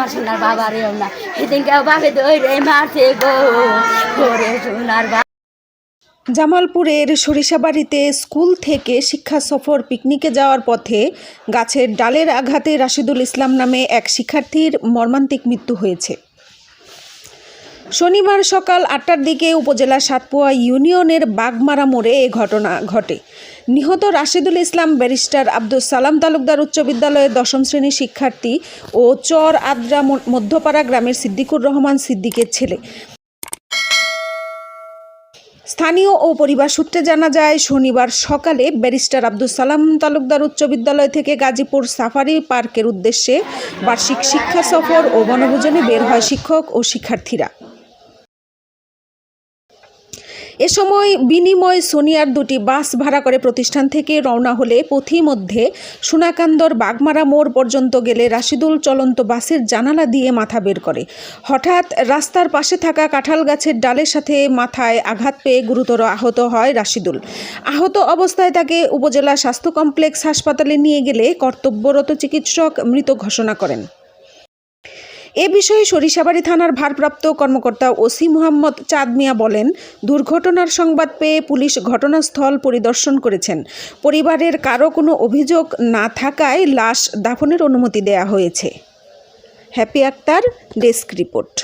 আমার সোনার বাবারেও না, সেদিনকেও বাপে ধরে মারছে গো করে সোনার বাবা। জামালপুরের সরিষাবাড়িতে স্কুল থেকে শিক্ষা সফর পিকনিকে যাওয়ার পথে গাছের ডালের আঘাতে রাশিদুল ইসলাম নামে এক শিক্ষার্থীর মর্মান্তিক মৃত্যু হয়েছে। শনিবার সকাল ৮টার দিকে উপজেলার সাতপুয়া ইউনিয়নের বাগমারা মোড়ে এ ঘটনা ঘটে। নিহত রাশিদুল ইসলাম ব্যারিস্টার আব্দুল সালাম তালুকদার উচ্চ বিদ্যালয়ের ১০ম শ্রেণীর শিক্ষার্থী ও চর আদ্রা মধ্যপাড়া গ্রামের সিদ্দিকুর রহমান সিদ্দিকের ছেলে। স্থানীয় ও পরিবার সূত্রে জানা যায়, শনিবার সকালে ব্যারিস্টার আব্দুল সালাম তালুকদার উচ্চ বিদ্যালয় থেকে গাজীপুর সাফারি পার্কের উদ্দেশ্যে বার্ষিক শিক্ষা সফর ও বনভোজনে বের হয় শিক্ষক ও শিক্ষার্থীরা। এ সময় বিনিময় সোনিয়ার দুটি বাস ভাড়া করে প্রতিষ্ঠান থেকে রওনা হলে পথিমধ্যে সোনাকান্দর বাগমারা মোড় পর্যন্ত গেলে রাশিদুল চলন্ত বাসের জানালা দিয়ে মাথা বের করে। হঠাৎ রাস্তার পাশে থাকা কাঁঠাল গাছের ডালের সাথে মাথায় আঘাত পেয়ে গুরুতর আহত হয় রাশিদুল। আহত অবস্থায় তাকে উপজেলা স্বাস্থ্য কমপ্লেক্স হাসপাতালে নিয়ে গেলে কর্তব্যরত চিকিৎসক মৃত ঘোষণা করেন। এ বিষয়ে সরিষাবাড়ি থানার ভারপ্রাপ্ত কর্মকর্তা ওসি মোহাম্মদ চাঁদ মিয়া বলেন, দুর্ঘটনার সংবাদ পেয়ে পুলিশ ঘটনাস্থল পরিদর্শন করেছেন। পরিবারের কারো কোনো অভিযোগ না থাকায় লাশ দাফনের অনুমতি দেয়া হয়েছে। Happy Akter, desk report.